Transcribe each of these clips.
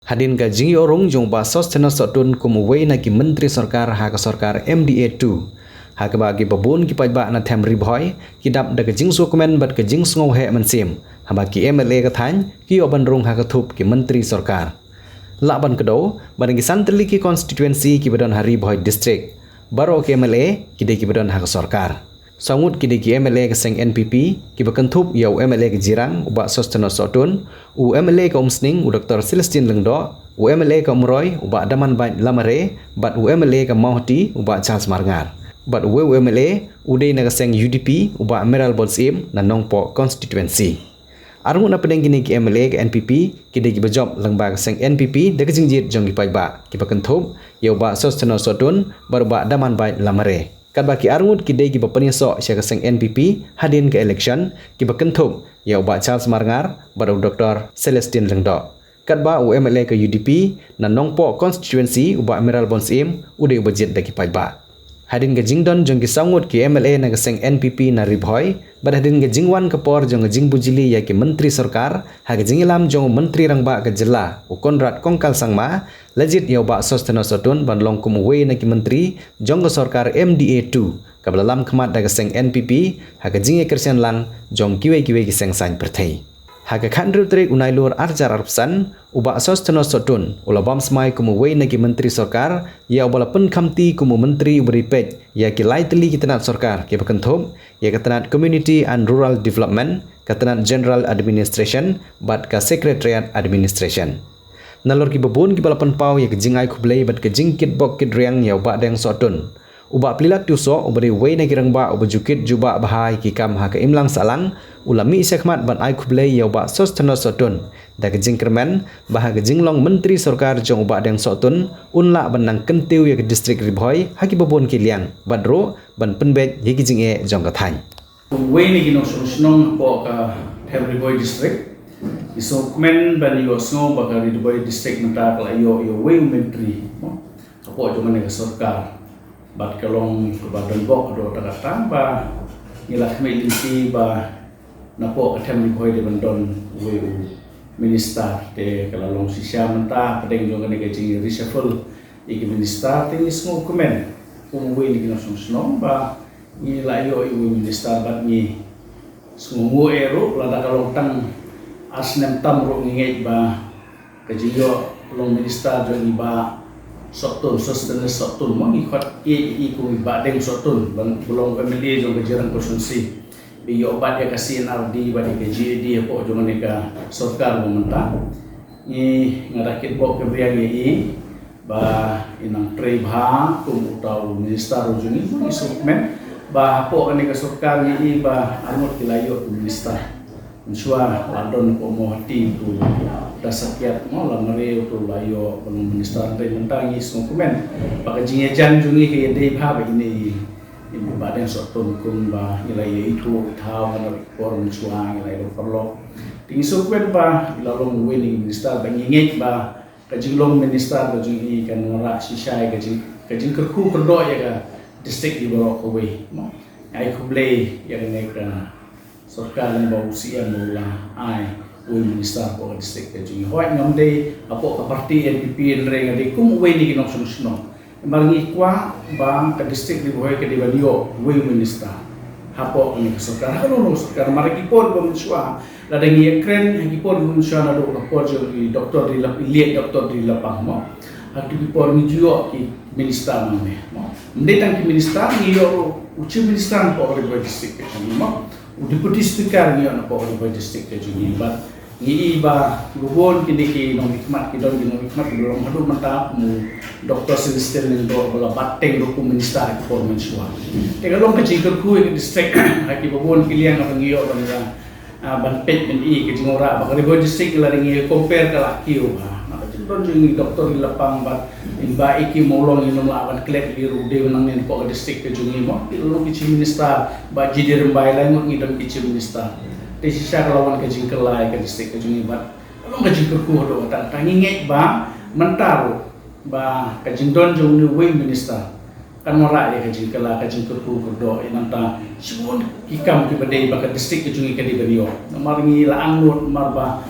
Hadin ka jingi orong jong ba sostena sotun kumuway na ki menteri sarkar ha ka sarkar MDA2 ha ka bagi babun ki pajba na them ribhoy ki dap da ka jing su komen bat ka jing sngo he mansim ha ba ki MLA ka than ki oban rong ha ka thup ki menteri sarkar laban kedo barang ki santli ki constituency ki badon hari bhoy district baro ki MLA ki de ki badon ha ka sarkar sangut ki de ki MLA ka seng NPP ki bakan thup yau MLA ki jirang uba sostena sotun u MLA ka umsning u Dr. Celestine Lengdo u MLA ka umroy uba daman bai lamare bat u MLA ka mahti uba Charles Marngar bat u MLA u de na ka seng UDP uba Emerald Bolsim na nongpo constituency arung na pedeng kini ki MLA ka NPP ki de ki bajob lengba ka seng NPP de ka jingjit jong ki paiba ki bakan thup yau ba sostena sotun bar uba daman bai lamare kat baki arngut ki de ki bapaniso sia ka seng NPP hadin ke election ki bakenthuk ya uba Charles Marngar bar Dr. Celestine Lengdo kat ba u MLA ke UDP na nongpo constituency uba Emerald Bonsim ude ubajit de ki paiba hadin ke jingdon jong ki sangut ki MLA na ka seng NPP na ribhoy bar hadin ke jingwan ke por jong jing bujili ya ki menteri sarkar ha ke jingilam jong menteri rangba ke jela u Konrad Kongkal Sangma legit ya uba sostena sotun ban long kum we na ki menteri jong ke sarkar MDA2 kablalam khmat da ke seng NPP ha ke jinge kersian lang jong kiwe ki seng sain perthei ha ke khandru trik unai lur arjar arpsan uba sostena sotun ulabam smai kum we na ki menteri sarkar ya ubala pen khamti kum menteri ubri pej ya ki laitli ki tenat sarkar ki bakenthop ya ka tenat community and rural development ka tenat general administration bat ka secretariat administration nalor ki babun ki balapan pau ya jingai khublei bat ke jingkit bok kit riang ya uba deng sotun uba plilat tu so ubri we na kirang ba uba jukit juba bahai ki kam ha ka imlang salang ulami sekmat ban ai khublei ya uba sostena sotun da ke jingkermen bah ke jinglong menteri sarkar jong uba deng sotun unla banang kentiu ya ke distrik ribhoy ha ki babun ki liang badro ban penbet ye ki jinge jong ka thain we ni gino snong po ka them ribhoy district iso kmen ban yo sngo baka ribhoy district mata kala yo we menteri apo jong ne sarkar bat kalong badan bok do takatang ba ngilah melinti ba napo ka them ribhoy de bandon we minister te kalalong sisya menta pedeng jong ne gajing reshuffle iki minister te sngo kmen we ni gino snong ba ni layo ibu minister bat ni sungu ero lada kalong tang asnem tam ro ngei ba kajiyo long minister jo iba sotun sostene sotun mo ni khot i ku iba deng sotun ban belong MLA jo kejirang konstitusi bi yo bat ya kasin RD ba di KJD po jo maneka sarkar momenta ni ngarakit bo kebriang i ba inang trebha kum utau minister jo ni isukmen ba po ani ka sarkar ni ba amot kilayo minister unsua ladon ko mo hati tu dasakyat mo lamare tu layo belum minister te mentangi semua komen baka jingejan jungi ke de ba ini ibu badan sotun kum ba ilayo itu tahu kan por unsua ilayo perlo tingi sokwen ba ilalong winning minister bangingit ba kajilong minister kajingi kan ngara sisai kajing kerku kerdo ya ka district di bawah kowe mo ai kublei ya ne ka sarkar ni bau sia mula ai we minister ko district ke jingi hoi ngamde apo ka parti NPP nre ngade kum we ni kinok sunusno marngi kwa ba ka district di boy ke di badio we minister hapo ni sarkar halo sarkar mariki por bom sua la dengi ekren ngi por bom sua na do por jo di doktor di lap liet doktor di lapang mo akti por ni juo ki minister mane mo mendetang ki minister ni yo uci minister po di district ke jingi mo deputy speaker ni ana po di district ke jingi ba ni iba lubon kini ki nong hikmat ki don nong hikmat belum hadu mata mu Dr. Celestine Lengdo bala bateng do minister ki por mensua te galong ka jingker ku ki district haki lubon ki liang apa ngiyo ban ban pet men i ki jingora ba ka district la ngi compare ka lakiu ha maka don jingi doktor di lapang ba imba iki molong inom lawan klek di rude nang nen po district ke jingi mo lo ki minister ba jidir mbai lai ngot ngidam ki minister sisa kelawan kajing kelai ke distrik kajing ibat kalau kajing kerkuh do tak tanginget ba mentaro ba kajing don jong ni we minister kan mora ya kajing kelai kajing kerkuh do inanta sibun ikam ki badai ba ke distrik kajing ke di badio maringi la angut marba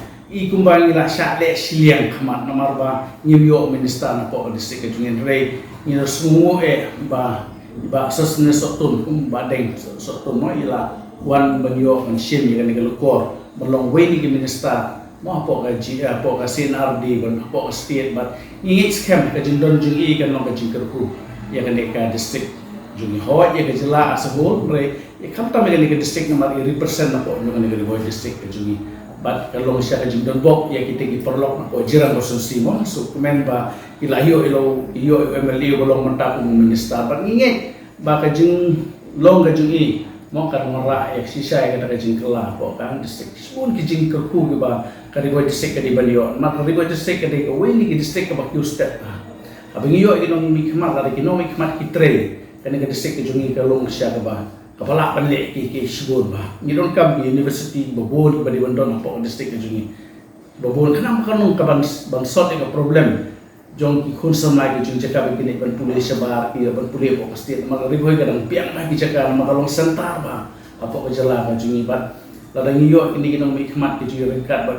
kumbang ila syak lek siliang khamat namar ba New York minister na po district kejungin rei ni semua ba sosne sotun ba deng sotun mo ila wan banyo an sim yang ni galukor belong we ni minister mo po ka po ka CNRD ban po ka state but ni scam ka jindon jungi kan long ka jingkerku ya kan ka district jungi ho ya ka jela asahul re ya kamta me ni ka district namar represent na po ni ka ni district ka jungi but kalau siya ka jindon bok ya kita ki perlok na po jirang konstitusi mo so kumen ba ilayo iyo MLA belong mentak minister but ni ba ka jing long ka jungi mo kan mara ek sisa ya kata kajing kela po kan district pun kijing kerku ke ba kadi boy district kadi balio mak kadi boy district kadi ko weni ki district ka bakyu step abang iyo inom mikmat kadi kino mikmat kitre kan ka district kajungi ka long sya ka ba kepala panlek ki sibon ba ni don kam university bobon ba di bandon po district kajungi bobon kana makanung ka bang sort ka problem jong ki khun sam lagi jung jaka begini ban pulih sebar ki ban pulih po pasti mak riboy kadang piang lagi jaka makalong sentar ba apa ko jala ka jungi bat ladang iyo ini kinong mikmat ki jungi rekat ba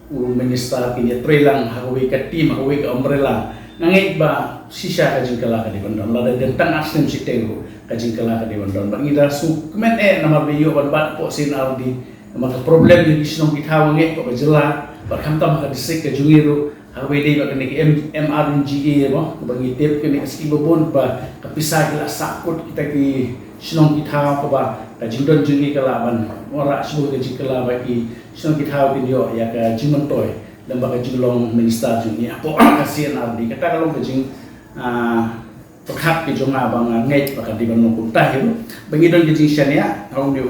minister ki trelang hawe ka team hawe ka umbrella nangit ba sisa ka jingkala ka di bandon ladang dentang asnem sitego ka jingkala ka di bandon ba ngida su kemen namar biyo ban po CNRD mak problem ni isnong kitawang ko jala ba kamta ka disik ka jungi ro awede ba kini MRNGA mo bagi tip kini ski bobon ba kapisah kila sakut kita ki sinong kita ba ka jindon jungi kalaban ora sibu ka jikala ba ki sinong kita ki yo ya ka jimontoy dan ba ka jilong minister jungi apo kasian ardi kata kalau ka jing perhap ki jonga bang ngai ba ka di ban mo tah yo bagi don ki jing syania taung de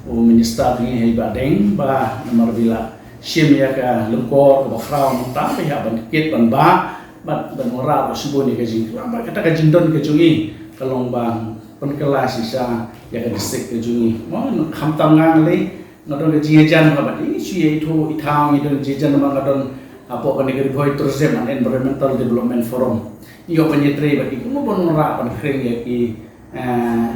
minister ni hei ba deng ba nomor bila sim ya ka lengkor ba frau mata ya ban kit ban ba ban ora ba subo ni ka jing ba kata ka jindon ka jungi kalong bang pen kelas sisa ya ka district ka jungi mo kham tangang le ngadon ka jijan ba ini suye itu itang idon jijan ma ngadon apo ka negeri boy tourism and environmental development forum iyo penyetre ba ki mo bon ora ban kring ya ki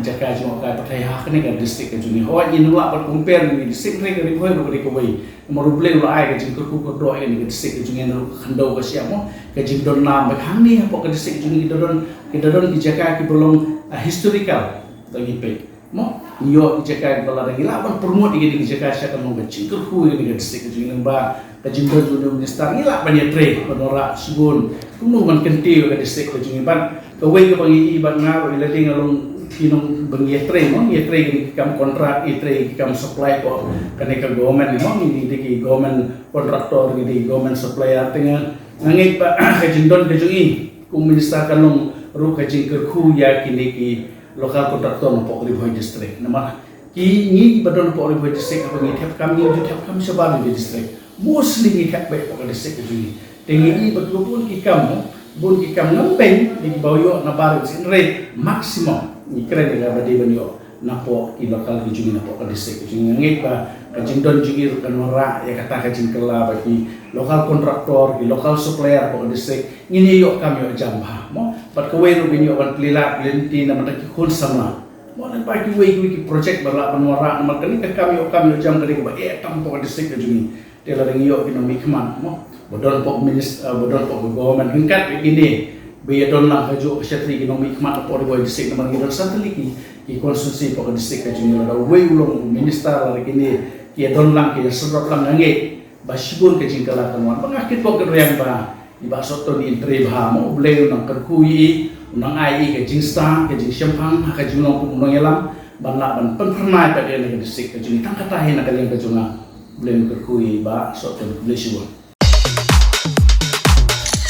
jaka jmo ka pathai ha kene ka district ka jungi ho ni nula par compare ni district re ka ri boy ri ko bai mo ruble lo ai ka jing ko do ai ni district ka jungi no khando ka siamo ka jing don nam ba khang ni apo ka district jungi don ki jaka ki belum historical bagi pe mo yo jaka bala da gilaban promote ni jaka sya ka mo jing ko ni ka district ka jungi ba ka jing don minister ila banyetre penora subun kuno man kenti ka district ka jungi ban kawai ka bangi iban nga ila ding along kinong bangyatre mo yetre ni kam kontrak yetre kam supply po kane ka government mo ni di government kontraktor ni government supplier tinga ngait pa ka jindon ka jungi kung minister kanong ru ka jingker khu ya kini ki lokal kontraktor mo po Riboy district nama ki ni badon po Riboy district apa ni thap kam ni thap kam sabab di district mostly ni thap ba po district ka jungi tingi betul pun ki kam bun ki kam ngempeng di bawah na baru sin rate maksimum ni keren ga badi banyo na po ibakal ki jungi na po ka district jungi ngit ba ka jindon jungi kan ora ya kata ka jingkela bagi lokal kontraktor ki lokal supplier po ka district ngini yo kam yo jamba mo pat ko we ro binyo ban plila lenti na mata ki khul sama mo na ba ki we ki project bala pan ora na makani ka kam yo jam kali ba tam po ka district ka jungi tela dang yo ki no mikman mo bodon po minister bodon po government hingkat begini biya don lang kajo syatri ekonomi kmat po Riboy district naman ngidon sateliki ki konstitusi po ka district ka junyo da way ulong minister la kini ki don lang ki sedot lang ngangi basibon ka jingkala kanwan pangakit po kadryan ba iba soto ni entre ba mo bleo nang karkuyi nang ai ka jingsta ka jing syampang ka junong po nang elam banla ban penpernai pa dia ka district ka junyo tangkatahin na kaling ka junga bleo karkuyi ba soto blesibon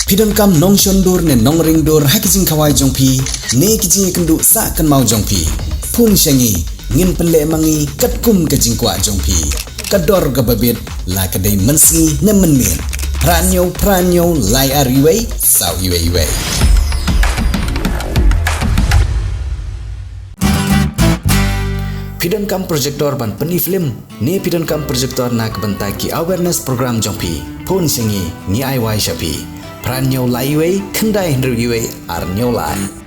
Pidon kam nong shondur ne nong ringdur hakijing kawai jongpi ne kijing kendu sa kan mau jongpi pun syangi ngin pele mangi katkum kajing kwa jongpi kador gababit la kadai mensi ne menmir pranyo lai ariwei sau iwei Pidon kam projector ban peni film ne pidon kam projector na kebentai ki awareness program jongpi pun syangi ni ai wai shapi Pranyo laiwe kendai hendru iwe arnyo lai